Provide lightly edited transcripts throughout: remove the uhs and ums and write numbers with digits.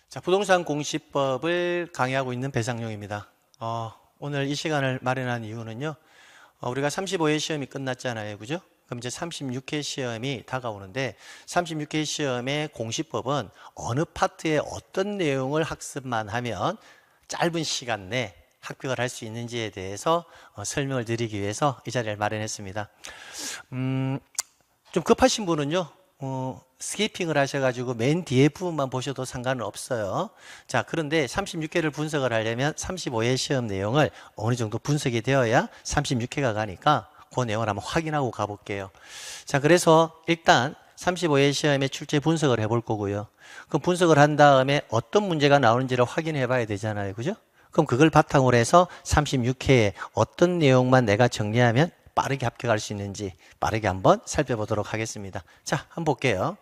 자, 부동산 공시법을 강의하고 있는 배상용입니다. 오늘 이 시간을 마련한 이유는요. 우리가 35회 시험이 끝났잖아요. 그죠? 그럼 이제 36회 시험이 다가오는데 36회 시험의 공시법은 어느 파트에 어떤 내용을 학습만 하면 짧은 시간 내 합격을 할 수 있는지에 대해서 설명을 드리기 위해서 이 자리를 마련했습니다. 좀 급하신 분은요. 스키핑을 하셔가지고 맨 뒤에 부분만 보셔도 상관은 없어요. 자, 그런데 36회를 분석을 하려면 35회 시험 내용을 어느 정도 분석이 되어야 36회가 가니까 그 내용을 한번 확인하고 가볼게요. 자, 그래서 일단 35회 시험의 출제 분석을 해볼 거고요. 그럼 분석을 한 다음에 어떤 문제가 나오는지를 확인해 봐야 되잖아요. 그죠? 그럼 그걸 바탕으로 해서 36회에 어떤 내용만 내가 정리하면 빠르게 합격할 수 있는지 빠르게 한번 살펴보도록 하겠습니다. 자, 한번 볼게요.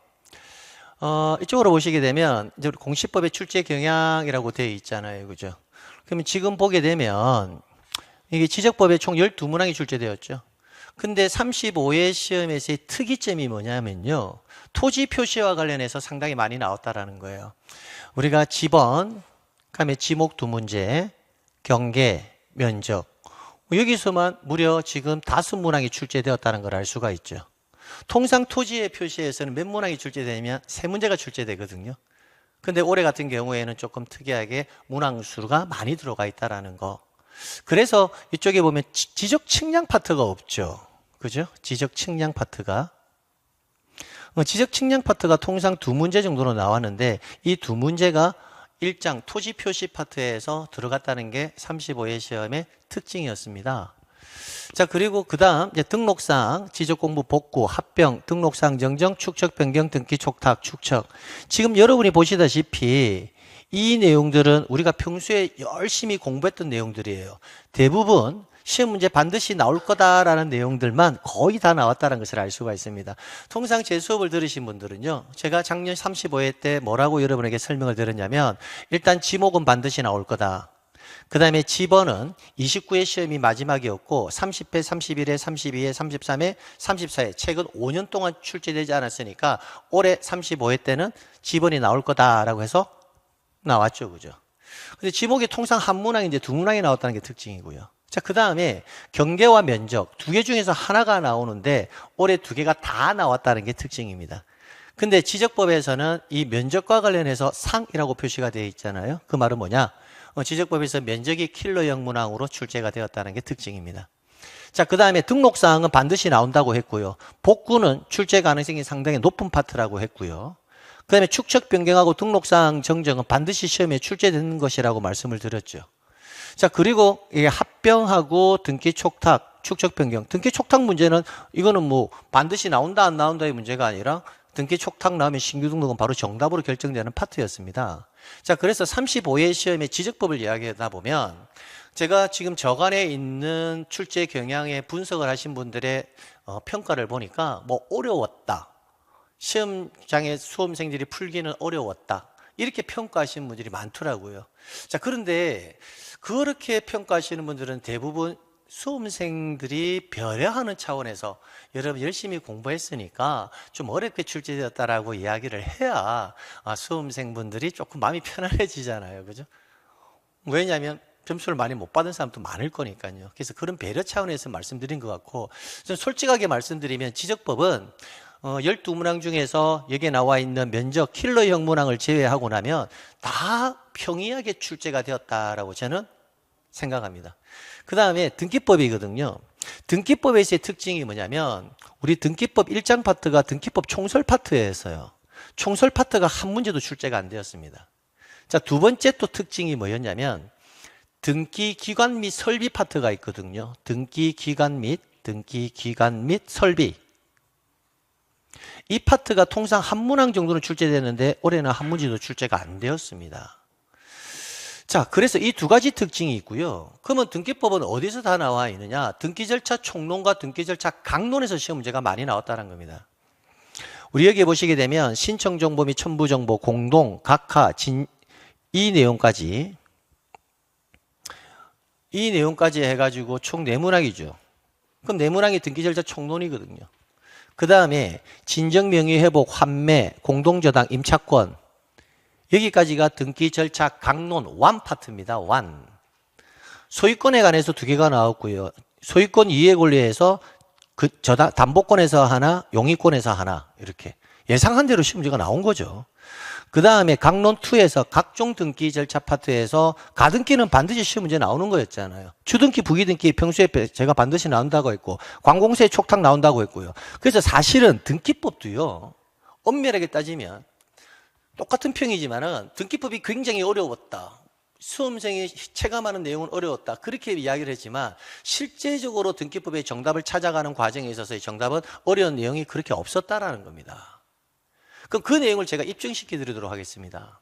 이쪽으로 보시게 되면 이제 우리 공시법의 출제 경향이라고 되어 있잖아요. 그죠? 그러면 지금 보게 되면 이게 지적법에 총 12문항이 출제되었죠. 근데 35회 시험에서의 특이점이 뭐냐면요. 토지 표시와 관련해서 상당히 많이 나왔다라는 거예요. 우리가 지번, 그다음에 지목 2문제, 경계, 면적 여기서만 무려 지금 5문항이 출제되었다는 걸 알 수가 있죠. 통상 토지의 표시에서는 몇 문항이 출제되면 3문제가 출제되거든요. 근데 올해 같은 경우에는 조금 특이하게 문항 수가 많이 들어가 있다는 거. 그래서 이쪽에 보면 지적 측량 파트가 없죠. 그죠? 지적 측량 파트가. 지적 측량 파트가 통상 2문제 정도로 나왔는데 이 2문제가 1장 토지 표시 파트에서 들어갔다는 게 35회 시험의 특징이었습니다. 자, 그리고 그 다음 등록상, 지적공부 복구, 합병, 등록상 정정, 축척 변경, 등기 촉탁, 축척. 지금 여러분이 보시다시피 이 내용들은 우리가 평소에 열심히 공부했던 내용들이에요. 대부분 시험 문제 반드시 나올 거다라는 내용들만 거의 다 나왔다는 것을 알 수가 있습니다. 통상 제 수업을 들으신 분들은요. 제가 작년 35회 때 뭐라고 여러분에게 설명을 드렸냐면 일단 지목은 반드시 나올 거다. 그 다음에 지번은 29회 시험이 마지막이었고 30회, 31회, 32회, 33회, 34회 최근 5년 동안 출제되지 않았으니까 올해 35회 때는 지번이 나올 거다라고 해서 나왔죠. 그죠? 근데 지목이 통상 한 문항인데 2문항이 나왔다는 게 특징이고요. 자, 그 다음에 경계와 면적 2개 중에서 하나가 나오는데 올해 2개가 다 나왔다는 게 특징입니다. 근데 지적법에서는 이 면적과 관련해서 상이라고 표시가 되어 있잖아요. 그 말은 뭐냐? 지적법에서 면적이 킬러형 문항으로 출제가 되었다는 게 특징입니다. 자, 그 다음에 등록사항은 반드시 나온다고 했고요. 복구는 출제 가능성이 상당히 높은 파트라고 했고요. 그 다음에 축척 변경하고 등록사항 정정은 반드시 시험에 출제되는 것이라고 말씀을 드렸죠. 자, 그리고 이게 합병하고 등기 촉탁, 축척 변경. 등기 촉탁 문제는 이거는 뭐 반드시 나온다 안 나온다의 문제가 아니라 등기 촉탁 나오면 신규 등록은 바로 정답으로 결정되는 파트였습니다. 자, 그래서 35회 시험의 지적법을 이야기하다 보면 제가 지금 저간에 있는 출제 경향에 분석을 하신 분들의 평가를 보니까 뭐 어려웠다. 시험장에 수험생들이 풀기는 어려웠다. 이렇게 평가하시는 분들이 많더라고요. 자, 그런데 그렇게 평가하시는 분들은 대부분 수험생들이 배려하는 차원에서 여러분 열심히 공부했으니까 좀 어렵게 출제되었다라고 이야기를 해야 수험생분들이 조금 마음이 편안해지잖아요. 그죠? 왜냐하면 점수를 많이 못 받은 사람도 많을 거니까요. 그래서 그런 배려 차원에서 말씀드린 것 같고, 좀 솔직하게 말씀드리면 지적법은 12문항 중에서 여기에 나와 있는 면적 킬러형 문항을 제외하고 나면 다 평이하게 출제가 되었다라고 저는 생각합니다. 그 다음에 등기법이거든요. 등기법에서의 특징이 뭐냐면 우리 등기법 1장 파트가 등기법 총설 파트에서요. 총설 파트가 한 문제도 출제가 안 되었습니다. 자, 두 번째 또 특징이 뭐였냐면 등기기관 및 설비 파트가 있거든요. 등기기관 및 설비. 이 파트가 통상 한 문항 정도는 출제되는데 올해는 한 문제도 출제가 안 되었습니다. 자, 그래서 이 두 가지 특징이 있고요. 그러면 등기법은 어디서 다 나와 있느냐? 등기 절차 총론과 등기 절차 강론에서 시험 문제가 많이 나왔다는 겁니다. 우리 여기 보시게 되면 신청 정보 및 첨부 정보, 공동, 각하, 이 내용까지 해가지고 총 4문항이죠. 그럼 4문항이 등기 절차 총론이거든요. 그 다음에 진정 명의 회복, 환매, 공동저당, 임차권 여기까지가 등기 절차 강론 완 파트입니다. 완. 소유권에 관해서 두 개가 나왔고요. 소유권 이해 권리에서 담보권에서 하나, 용의권에서 하나 이렇게 예상한 대로 시험 문제가 나온 거죠. 그 다음에 강론2에서 각종 등기 절차 파트에서 가등기는 반드시 시험 문제 나오는 거였잖아요. 주등기, 부기등기 평소에 제가 반드시 나온다고 했고 관공서에 촉탁 나온다고 했고요. 그래서 사실은 등기법도요. 엄밀하게 따지면 똑같은 평이지만은 등기법이 굉장히 어려웠다. 수험생이 체감하는 내용은 어려웠다. 그렇게 이야기를 했지만 실제적으로 등기법의 정답을 찾아가는 과정에 있어서의 정답은 어려운 내용이 그렇게 없었다라는 겁니다. 그럼 그 내용을 제가 입증시켜 드리도록 하겠습니다.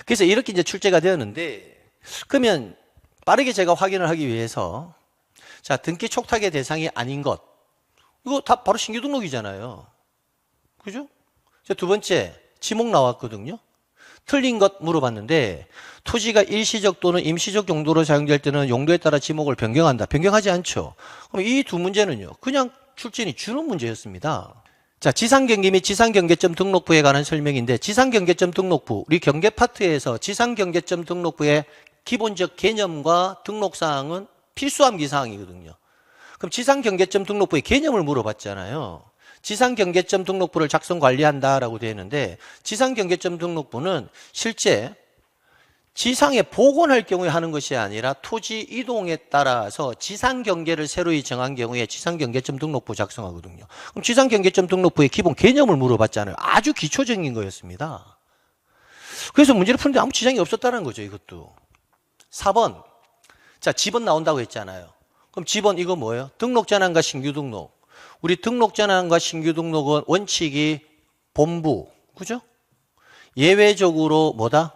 그래서 이렇게 이제 출제가 되었는데 그러면 빠르게 제가 확인을 하기 위해서 자, 등기 촉탁의 대상이 아닌 것. 이거 다 바로 신규 등록이잖아요. 그죠? 자, 두 번째 지목 나왔거든요. 틀린 것 물어봤는데 토지가 일시적 또는 임시적 용도로 사용될 때는 용도에 따라 지목을 변경한다. 변경하지 않죠. 그럼 이 두 문제는요. 그냥 출제인이 주는 문제였습니다. 자, 지상경계 및 지상경계점 등록부에 관한 설명인데 지상경계점 등록부, 우리 경계 파트에서 지상경계점 등록부의 기본적 개념과 등록사항은 필수암기 사항이거든요. 그럼 지상경계점 등록부의 개념을 물어봤잖아요. 지상경계점 등록부를 작성 관리한다라고 되어 있는데 지상경계점 등록부는 실제 지상에 복원할 경우에 하는 것이 아니라 토지 이동에 따라서 지상경계를 새로이 정한 경우에 지상경계점 등록부 작성하거든요. 그럼 지상경계점 등록부의 기본 개념을 물어봤잖아요. 아주 기초적인 거였습니다. 그래서 문제를 푸는데 아무 지장이 없었다는 거죠. 이것도. 4번. 자, 지번 나온다고 했잖아요. 그럼 지번 이거 뭐예요? 등록전환과 신규등록. 우리 등록전환과 신규등록은 원칙이 본부, 그죠? 예외적으로 뭐다?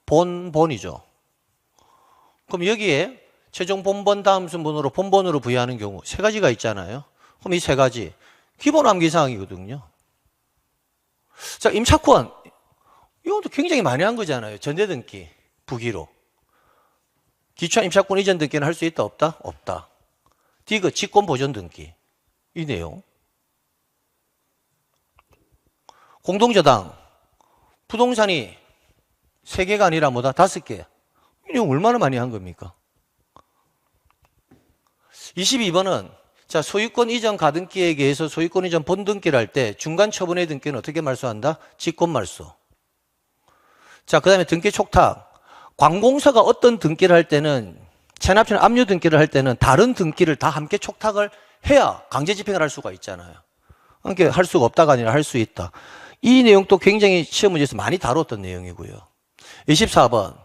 본이죠. 그럼 여기에 최종 본번 다음 순번으로 본번으로 부여하는 경우 세 가지가 있잖아요. 그럼 이 세 가지 기본 암기사항이거든요. 자, 임차권 이것도 굉장히 많이 한 거잖아요. 전대등기 부기로 기초화 임차권 이전 등기는 할 수 있다 없다? 없다. 디귿 직권 보존 등기 이 내용. 공동저당 부동산이 3개가 아니라 뭐다? 5개. 이거 얼마나 많이 한 겁니까? 22번은 자, 소유권 이전 가등기에 의해서 소유권 이전 본등기를 할 때 중간 처분의 등기는 어떻게 말소한다? 직권 말소. 자, 그 다음에 등기 촉탁. 관공서가 어떤 등기를 할 때는 체납처는 압류 등기를 할 때는 다른 등기를 다 함께 촉탁을 해야 강제 집행을 할 수가 있잖아요. 그러니까 할 수가 없다가 아니라 할 수 있다. 이 내용도 굉장히 시험 문제에서 많이 다뤘던 내용이고요. 24번.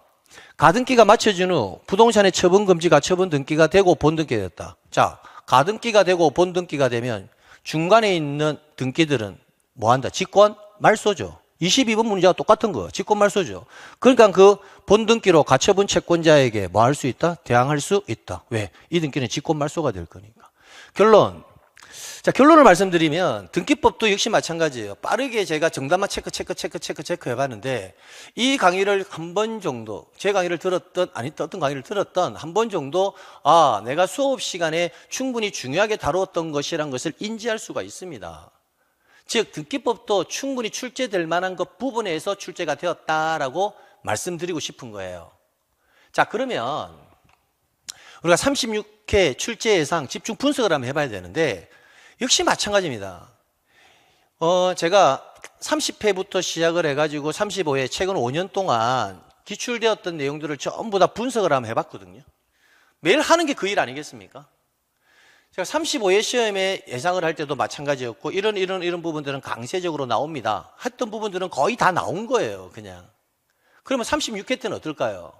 가등기가 마쳐진 후 부동산의 처분 금지가 처분 등기가 되고 본등기가 됐다. 자, 가등기가 되고 본등기가 되면 중간에 있는 등기들은 뭐 한다? 직권 말소죠. 22번 문제와 똑같은 거. 직권 말소죠. 그러니까 그 본등기로 가처분 채권자에게 뭐 할 수 있다? 대항할 수 있다. 왜? 이 등기는 직권 말소가 될 거니까. 결론. 자, 결론을 말씀드리면 등기법도 역시 마찬가지예요. 빠르게 제가 정답만 체크 해봤는데 이 강의를 한 번 정도 제 강의를 들었던 아니 어떤 강의를 들었던 한 번 정도 아 내가 수업 시간에 충분히 중요하게 다루었던 것이란 것을 인지할 수가 있습니다. 즉 등기법도 충분히 출제될 만한 것 부분에서 출제가 되었다라고 말씀드리고 싶은 거예요. 자, 그러면 우리가 36회 출제 예상 집중 분석을 한번 해봐야 되는데 역시 마찬가지입니다. 제가 30회부터 시작을 해가지고 35회 최근 5년 동안 기출되었던 내용들을 전부 다 분석을 한번 해봤거든요. 매일 하는 게 그 일 아니겠습니까? 제가 35회 시험에 예상을 할 때도 마찬가지였고 이런 부분들은 강세적으로 나옵니다. 했던 부분들은 거의 다 나온 거예요. 그냥. 그러면 36회 때는 어떨까요?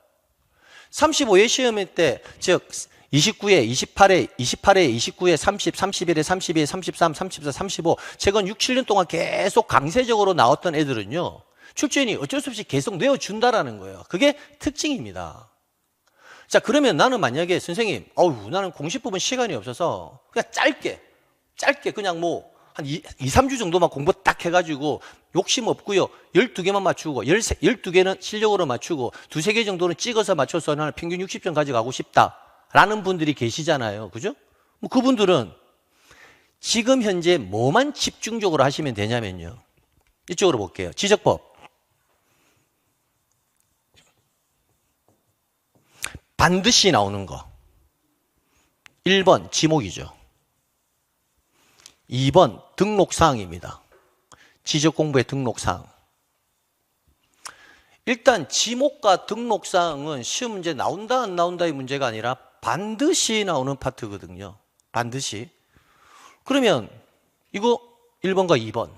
35회 시험 때 즉 29회, 28회, 29회, 30, 31회, 32회, 33, 34, 35 최근 6, 7년 동안 계속 강세적으로 나왔던 애들은요. 출제인이 어쩔 수 없이 계속 내어준다라는 거예요. 그게 특징입니다. 자, 그러면 나는 만약에 선생님, 나는 공식 부분 시간이 없어서 그냥 짧게 그냥 뭐 한 2, 3주 정도만 공부 딱 해가지고 욕심 없고요. 12개만 맞추고 12개는 실력으로 맞추고 2, 3개 정도는 찍어서 맞춰서 나는 평균 60점 가져가고 싶다라는 분들이 계시잖아요. 그죠? 뭐 그분들은 지금 현재 뭐만 집중적으로 하시면 되냐면요. 이쪽으로 볼게요. 지적법. 반드시 나오는 거. 1번 지목이죠. 2번 등록사항입니다. 지적공부의 등록사항. 일단 지목과 등록사항은 시험 문제 나온다 안 나온다의 문제가 아니라 반드시 나오는 파트거든요. 반드시. 그러면 이거 1번과 2번.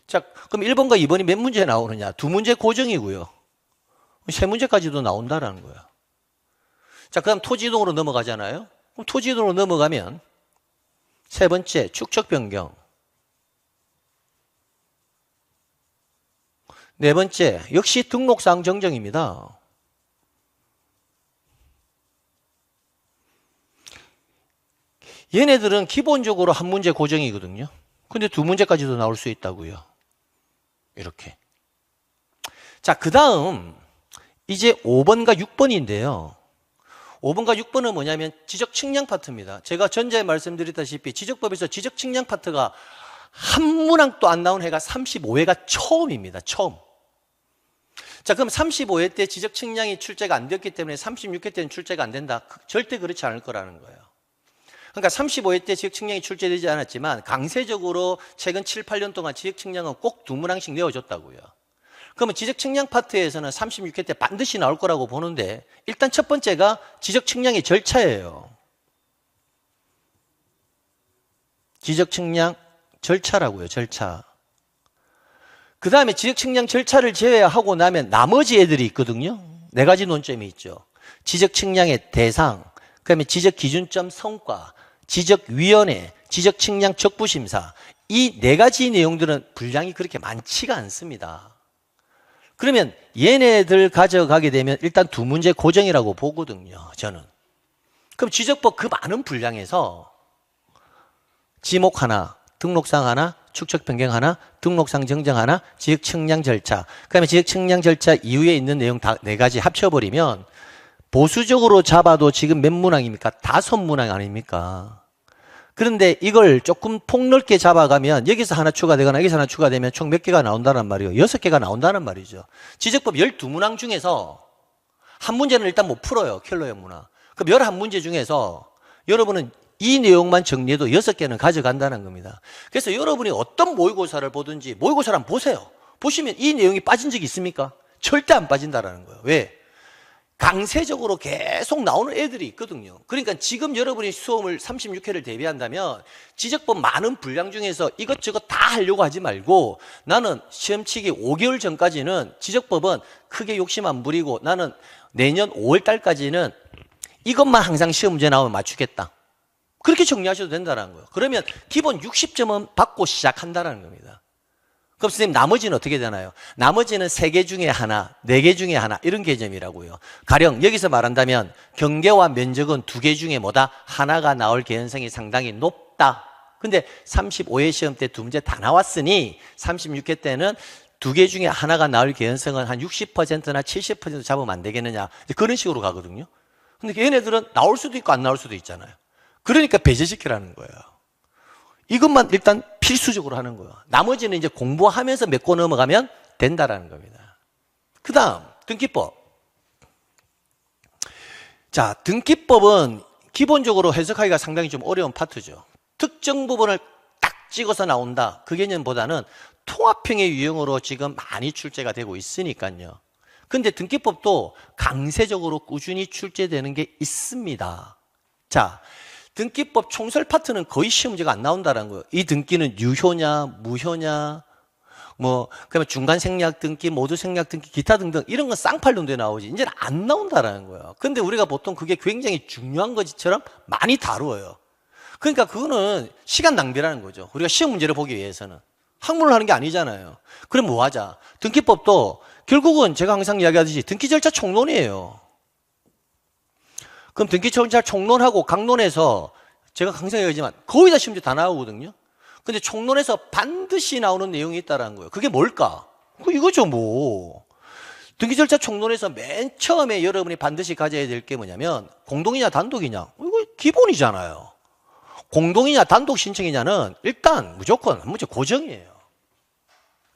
자, 그럼 1번과 2번이 몇 문제 나오느냐? 2문제 고정이고요. 3문제까지도 나온다라는 거예요. 자, 그 다음 토지이동으로 넘어가잖아요. 그럼 토지이동으로 넘어가면 세 번째 축척 변경. 네 번째 역시 등록사항 정정입니다. 얘네들은 기본적으로 한 문제 고정이거든요. 근데 2문제까지도 나올 수 있다고요. 이렇게. 자, 그 다음 이제 5번과 6번인데요. 5번과 6번은 뭐냐면 지적 측량 파트입니다. 제가 전자에 말씀드렸다시피 지적법에서 지적 측량 파트가 한 문항도 안 나온 해가 35회가 처음입니다. 처음. 자, 그럼 35회 때 지적 측량이 출제가 안 되었기 때문에 36회 때는 출제가 안 된다. 절대 그렇지 않을 거라는 거예요. 그러니까 35회 때 지적 측량이 출제되지 않았지만 강세적으로 최근 7, 8년 동안 지적 측량은 꼭 2문항씩 내어줬다고요. 그러면 지적 측량 파트에서는 36회 때 반드시 나올 거라고 보는데 일단 첫 번째가 지적 측량의 절차예요. 지적 측량 절차라고요. 절차. 그 다음에 지적 측량 절차를 제외하고 나면 나머지 애들이 있거든요. 4가지 논점이 있죠. 지적 측량의 대상, 그 다음에 지적 기준점 성과, 지적위원회, 지적 측량 적부심사. 이 4가지 내용들은 분량이 그렇게 많지가 않습니다. 그러면 얘네들 가져가게 되면 일단 2문제 고정이라고 보거든요. 저는. 그럼 지적법 그 많은 분량에서 지목 하나, 등록사항 하나, 축척 변경 하나, 등록사항 정정 하나, 지적 측량 절차. 그다음에 지적 측량 절차 이후에 있는 내용 다 4가지 합쳐버리면 보수적으로 잡아도 지금 몇 문항입니까? 5문항 아닙니까? 그런데 이걸 조금 폭넓게 잡아가면 여기서 하나 추가되거나 여기서 하나 추가되면 총 몇 개가 나온다는 말이에요. 6개가 나온다는 말이죠. 지적법 12문항 중에서 한 문제는 일단 못 풀어요. 킬러형 문항. 그럼 11문제 중에서 여러분은 이 내용만 정리해도 6개는 가져간다는 겁니다. 그래서 여러분이 어떤 모의고사를 보든지 모의고사를 한번 보세요. 보시면 이 내용이 빠진 적이 있습니까? 절대 안 빠진다는 거예요. 왜? 강세적으로 계속 나오는 애들이 있거든요. 그러니까 지금 여러분이 수험을 36회를 대비한다면 지적법 많은 분량 중에서 이것저것 다 하려고 하지 말고 나는 시험 치기 5개월 전까지는 지적법은 크게 욕심 안 부리고 나는 내년 5월 달까지는 이것만 항상 시험 문제 나오면 맞추겠다. 그렇게 정리하셔도 된다는 거예요. 그러면 기본 60점은 받고 시작한다는 겁니다. 그럼 선생님 나머지는 어떻게 되나요? 나머지는 3개 중에 하나, 4개 중에 하나 이런 개념이라고요. 가령 여기서 말한다면 경계와 면적은 2개 중에 뭐다? 하나가 나올 개연성이 상당히 높다. 근데 35회 시험 때 2문제 다 나왔으니 36회 때는 2개 중에 하나가 나올 개연성은 한 60%나 70% 잡으면 안 되겠느냐. 그런 식으로 가거든요. 근데 얘네들은 나올 수도 있고 안 나올 수도 있잖아요. 그러니까 배제시키라는 거예요. 이것만 일단 필수적으로 하는 거예요. 나머지는 이제 공부하면서 메꿔 넘어가면 된다라는 겁니다. 그 다음 등기법. 자, 등기법은 기본적으로 해석하기가 상당히 좀 어려운 파트죠. 특정 부분을 딱 찍어서 나온다. 그 개념보다는 통합형의 유형으로 지금 많이 출제가 되고 있으니까요. 근데 등기법도 강세적으로 꾸준히 출제되는 게 있습니다. 자, 등기법 총설 파트는 거의 시험 문제가 안 나온다는 거예요. 이 등기는 유효냐, 무효냐, 그다음에 중간 생략 등기, 모두 생략 등기, 기타 등등 이런 건 쌍팔론도에 나오지. 이제는 안 나온다는 거예요. 근데 우리가 보통 그게 굉장히 중요한 것처럼 많이 다루어요. 그러니까 그거는 시간 낭비라는 거죠. 우리가 시험 문제를 보기 위해서는. 학문을 하는 게 아니잖아요. 그럼 뭐 하자? 등기법도 결국은 제가 항상 이야기하듯이 등기 절차 총론이에요. 그럼 등기 절차 총론하고 강론에서 제가 항상 얘기하지만 거의 다 시험지 다 나오거든요. 근데 총론에서 반드시 나오는 내용이 있다는 거예요. 그게 뭘까? 이거죠 뭐. 등기 절차 총론에서 맨 처음에 여러분이 반드시 가져야 될 게 뭐냐면 공동이냐 단독이냐. 이거 기본이잖아요. 공동이냐 단독 신청이냐는 일단 무조건 문제 고정이에요.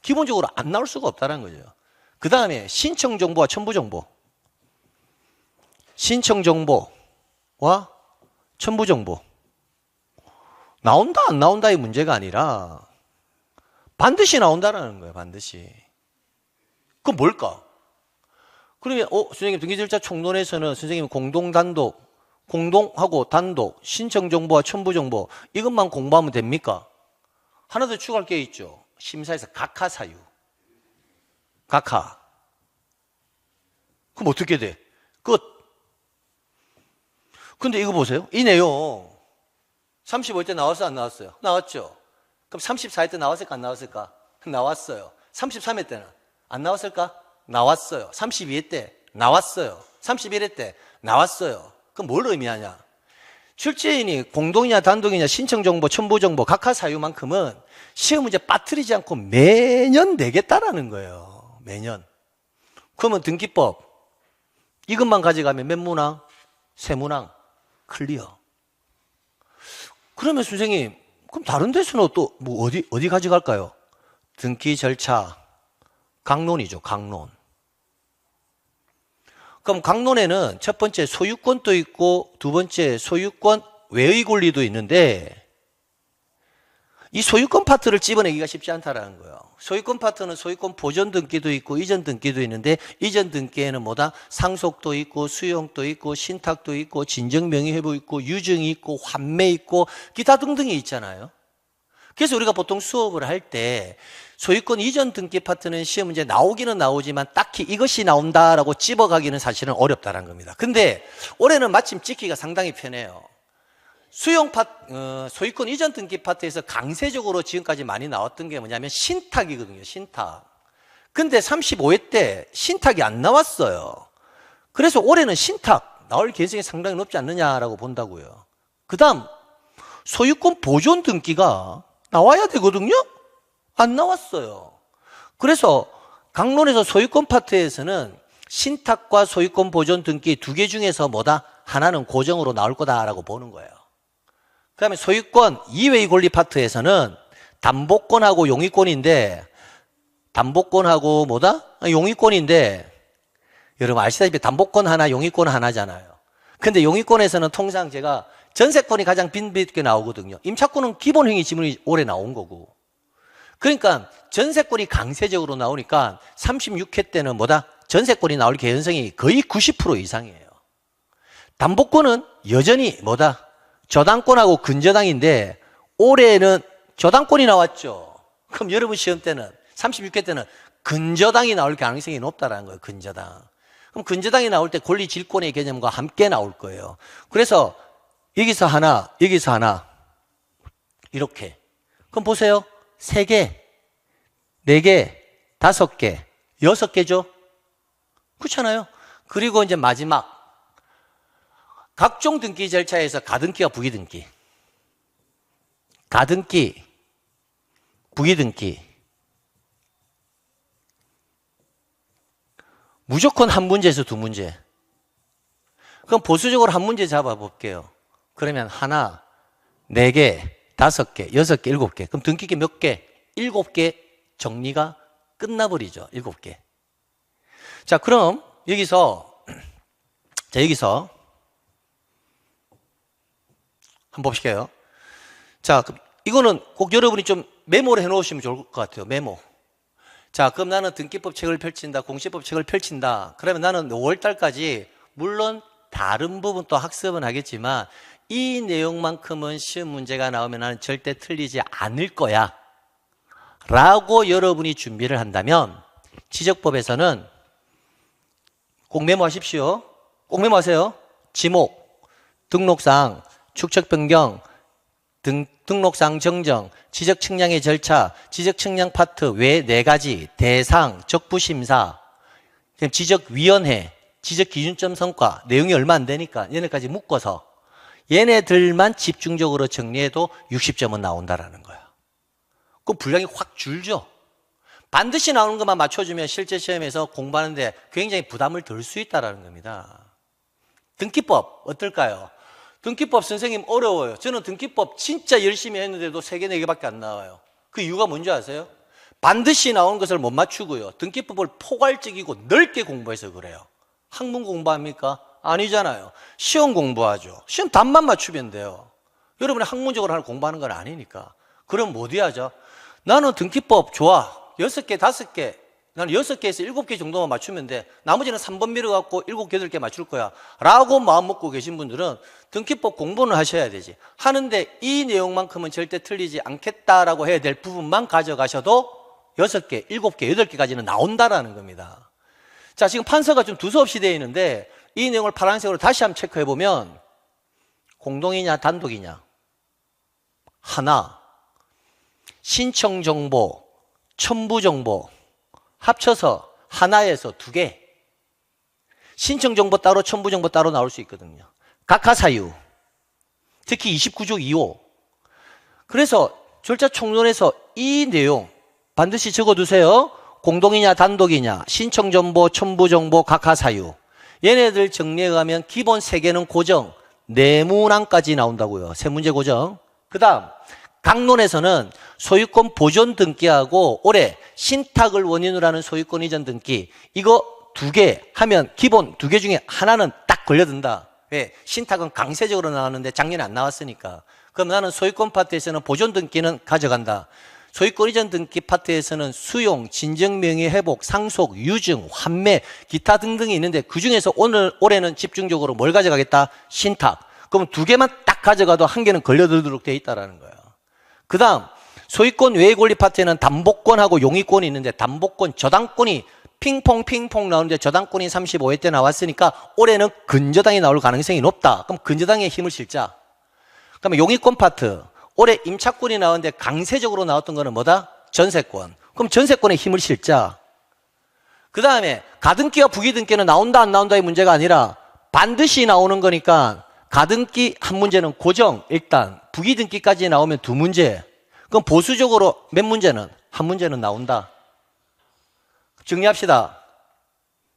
기본적으로 안 나올 수가 없다는 거죠. 그 다음에 신청 정보와 첨부 정보. 신청 정보와 첨부 정보. 나온다 안 나온다의 문제가 아니라 반드시 나온다라는 거예요. 반드시. 그건 뭘까? 그러면 선생님 등기절차 총론에서는 선생님 공동 단독, 공동하고 단독, 신청 정보와 첨부 정보 이것만 공부하면 됩니까? 하나 더 추가할 게 있죠. 심사에서 각하 사유. 각하. 그럼 어떻게 돼? 끝. 근데 이거 보세요. 이 내용 35일 때 나왔어 안 나왔어요? 나왔죠. 그럼 34일 때 나왔을까 안 나왔을까? 나왔어요. 33일 때는 안 나왔을까? 나왔어요. 32일 때 나왔어요. 31일 때 나왔어요. 그럼 뭘 의미하냐? 출제인이 공동이냐 단독이냐 신청정보, 첨부정보, 각하 사유만큼은 시험 문제 빠뜨리지 않고 매년 내겠다라는 거예요. 매년. 그러면 등기법 이것만 가져가면 몇 문항? 세 문항 클리어. 그러면 선생님 그럼 다른 데서는 또 뭐 어디 가져갈까요? 등기 절차 강론이죠. 강론. 그럼 강론에는 첫 번째 소유권도 있고 두 번째 소유권 외의 권리도 있는데 이 소유권 파트를 집어내기가 쉽지 않다라는 거예요. 소유권 파트는 소유권 보존 등기도 있고 이전 등기도 있는데 이전 등기에는 뭐다? 상속도 있고 수용도 있고 신탁도 있고 진정명의회부 있고 유증이 있고 환매 있고 기타 등등이 있잖아요. 그래서 우리가 보통 수업을 할 때 소유권 이전 등기 파트는 시험 문제 나오기는 나오지만 딱히 이것이 나온다라고 집어가기는 사실은 어렵다는 겁니다. 근데 올해는 마침 찍기가 상당히 편해요. 소유권 이전 등기 파트에서 강세적으로 지금까지 많이 나왔던 게 뭐냐면 신탁이거든요. 신탁. 근데 35회 때 신탁이 안 나왔어요. 그래서 올해는 신탁 나올 개연성이 상당히 높지 않느냐라고 본다고요. 그 다음 소유권 보존 등기가 나와야 되거든요. 안 나왔어요. 그래서 강론에서 소유권 파트에서는 신탁과 소유권 보존 등기 두 개 중에서 뭐다? 하나는 고정으로 나올 거다라고 보는 거예요. 그 다음에 소유권 이외의 권리 파트에서는 담보권하고 용의권인데 담보권하고 뭐다? 용의권인데 여러분 아시다시피 담보권 하나 용의권 하나잖아요. 근데 용의권에서는 통상 제가 전세권이 가장 빈비있게 나오거든요. 임차권은 기본행위 지문이 올해 나온 거고. 그러니까 전세권이 강세적으로 나오니까 36회 때는 뭐다? 전세권이 나올 개연성이 거의 90% 이상이에요. 담보권은 여전히 뭐다? 저당권하고 근저당인데 올해는 저당권이 나왔죠. 그럼 여러분 시험 때는 36회 때는 근저당이 나올 가능성이 높다라는 거예요. 근저당. 그럼 근저당이 나올 때 권리 질권의 개념과 함께 나올 거예요. 그래서 여기서 하나, 여기서 하나 이렇게. 그럼 보세요. 3개, 4개, 5개, 6개죠? 그렇잖아요. 그리고 이제 마지막 각종 등기 절차에서 가등기와 부기등기, 가등기, 부기등기 무조건 한 문제에서 두 문제. 그럼 보수적으로 한 문제 잡아볼게요. 그러면 하나, 4개, 5개, 6개, 7개. 그럼 등기계 몇 개? 7개 정리가 끝나버리죠. 7개. 자, 그럼 여기서 한번 봅시게요. 자, 이거는 꼭 여러분이 좀 메모를 해놓으시면 좋을 것 같아요. 메모. 자, 그럼 나는 등기법 책을 펼친다, 공시법 책을 펼친다. 그러면 나는 5월달까지 물론 다른 부분 또 학습은 하겠지만 이 내용만큼은 시험 문제가 나오면 나는 절대 틀리지 않을 거야 라고 여러분이 준비를 한다면 지적법에서는 꼭 메모하십시오. 꼭 메모하세요. 지목, 등록상, 축척 변경, 등록상 정정, 지적 측량의 절차, 지적 측량 파트 외 4가지, 대상, 적부심사, 지적위원회, 지적 기준점 성과, 내용이 얼마 안 되니까 얘네까지 묶어서 얘네들만 집중적으로 정리해도 60점은 나온다라는 거야. 그 분량이 확 줄죠. 반드시 나오는 것만 맞춰주면 실제 시험에서 공부하는데 굉장히 부담을 덜 수 있다는 겁니다. 등기법 어떨까요? 등기법 선생님 어려워요. 저는 등기법 진짜 열심히 했는데도 3개, 4개밖에 안 나와요. 그 이유가 뭔지 아세요? 반드시 나오는 것을 못 맞추고요. 등기법을 포괄적이고 넓게 공부해서 그래요. 학문 공부합니까? 아니잖아요. 시험 공부하죠. 시험 답만 맞추면 돼요. 여러분이 학문적으로 하는 공부하는 건 아니니까. 그럼 뭐 해야죠? 나는 등기법 좋아. 6개, 5개. 나는 6개에서 7개 정도만 맞추면 돼. 나머지는 3번 밀어갖고 7개, 8개 맞출 거야. 라고 마음 먹고 계신 분들은 등기법 공부는 하셔야 되지. 하는데 이 내용만큼은 절대 틀리지 않겠다라고 해야 될 부분만 가져가셔도 6개, 7개, 8개까지는 나온다라는 겁니다. 자, 지금 판서가 좀 두서없이 되어 있는데 이 내용을 파란색으로 다시 한번 체크해 보면 공동이냐 단독이냐 하나, 신청 정보, 첨부 정보 합쳐서 하나에서 2개. 신청 정보 따로 첨부 정보 따로 나올 수 있거든요. 각하 사유, 특히 29조 2호. 그래서 절차 총론에서 이 내용 반드시 적어두세요. 공동이냐 단독이냐, 신청 정보, 첨부 정보, 각하 사유. 얘네들 정리해 가면 기본 3개는 고정, 내문항까지 나온다고요. 세 문제 고정. 그 다음 강론에서는 소유권 보존 등기하고 올해 신탁을 원인으로 하는 소유권 이전 등기, 이거 2개 하면 기본 2개 중에 하나는 딱 걸려든다. 왜? 신탁은 강세적으로 나왔는데 작년에 안 나왔으니까. 그럼 나는 소유권 파트에서는 보존 등기는 가져간다. 소유권 이전 등기 파트에서는 수용, 진정 명의 회복, 상속, 유증, 환매, 기타 등등이 있는데 그중에서 올해는 집중적으로 뭘 가져가겠다? 신탁. 그럼 2개만 딱 가져가도 1개는 걸려들도록 되어 있다는 거예요. 그 다음 소유권 외의 권리 파트에는 담보권하고 용의권이 있는데 담보권, 저당권이 핑퐁 나오는데 저당권이 35회 때 나왔으니까 올해는 근저당이 나올 가능성이 높다. 그럼 근저당에 힘을 실자. 그러면 용의권 파트, 올해 임차권이 나왔는데 강세적으로 나왔던 거는 뭐다? 전세권. 그럼 전세권에 힘을 실자. 그 다음에 가등기와 부기등기는 나온다 안 나온다의 문제가 아니라 반드시 나오는 거니까 가등기 한 문제는 고정, 일단 부기등기까지 나오면 2문제. 그럼 보수적으로 몇 문제는? 한 문제는 나온다. 정리합시다.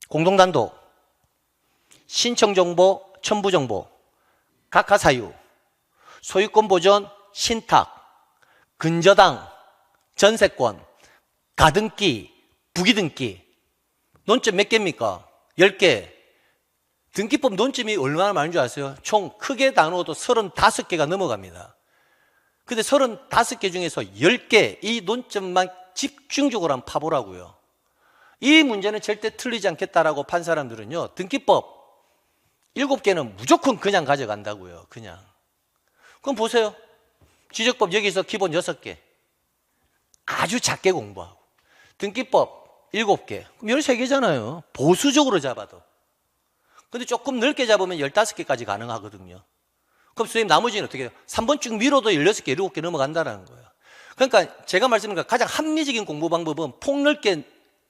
공동단독, 신청정보, 첨부정보, 각하사유, 소유권 보존, 신탁, 근저당, 전세권, 가등기, 부기등기. 논점 몇 개입니까? 10개. 등기법 논점이 얼마나 많은 줄 아세요? 총 크게 나누어도 35개가 넘어갑니다. 근데 35개 중에서 10개, 이 논점만 집중적으로 한번 파보라고요. 이 문제는 절대 틀리지 않겠다라고 판 사람들은요, 등기법 7개는 무조건 그냥 가져간다고요. 그냥. 그럼 보세요. 지적법 여기서 기본 6개. 아주 작게 공부하고. 등기법 7개. 그럼 13개잖아요. 보수적으로 잡아도. 근데 조금 넓게 잡으면 15개까지 가능하거든요. 그럼 선생님 나머지는 어떻게 해요? 3번 쭉 밀어도 16개, 7개 넘어간다는 거예요. 그러니까 제가 말씀드린 거 가장 합리적인 공부 방법은 폭넓게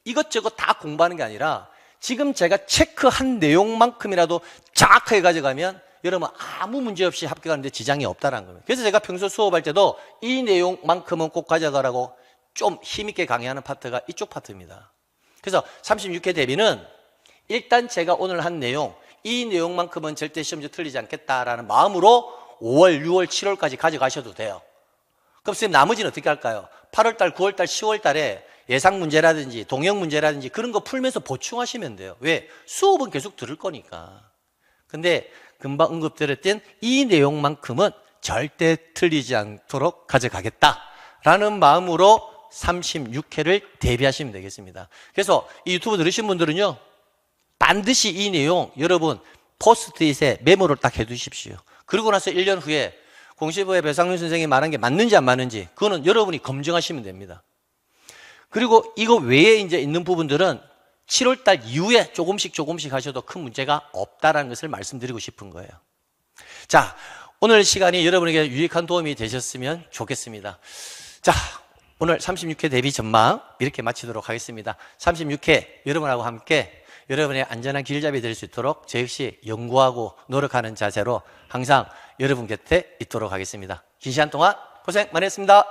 이것저것 다 공부하는 게 아니라 지금 제가 체크한 내용만큼이라도 정확하게 가져가면 여러분 아무 문제 없이 합격하는데 지장이 없다는 겁니다. 그래서 제가 평소 수업할 때도 이 내용만큼은 꼭 가져가라고 좀 힘있게 강의하는 파트가 이쪽 파트입니다. 그래서 36회 대비는 일단 제가 오늘 한 내용, 이 내용만큼은 절대 시험지 틀리지 않겠다라는 마음으로 5월, 6월, 7월까지 가져가셔도 돼요. 그럼 선생님 나머지는 어떻게 할까요? 8월달, 9월달, 10월달에 예상 문제라든지 동형 문제라든지 그런 거 풀면서 보충하시면 돼요. 왜? 수업은 계속 들을 거니까. 근데 금방 언급드렸던 이 내용만큼은 절대 틀리지 않도록 가져가겠다라는 마음으로 36회를 대비하시면 되겠습니다. 그래서 이 유튜브 들으신 분들은요, 반드시 이 내용 여러분 포스트잇에 메모를 딱 해두십시오. 그러고 나서 1년 후에 공시부의 배상윤 선생님이 말한 게 맞는지 안 맞는지 그거는 여러분이 검증하시면 됩니다. 그리고 이거 외에 이제 있는 부분들은 7월달 이후에 조금씩 하셔도 큰 문제가 없다라는 것을 말씀드리고 싶은 거예요. 자, 오늘 시간이 여러분에게 유익한 도움이 되셨으면 좋겠습니다. 자, 오늘 36회 대비 전망 이렇게 마치도록 하겠습니다. 36회 여러분하고 함께 여러분의 안전한 길잡이 될 수 있도록 저 역시 연구하고 노력하는 자세로 항상 여러분 곁에 있도록 하겠습니다. 긴 시간 동안 고생 많으셨습니다.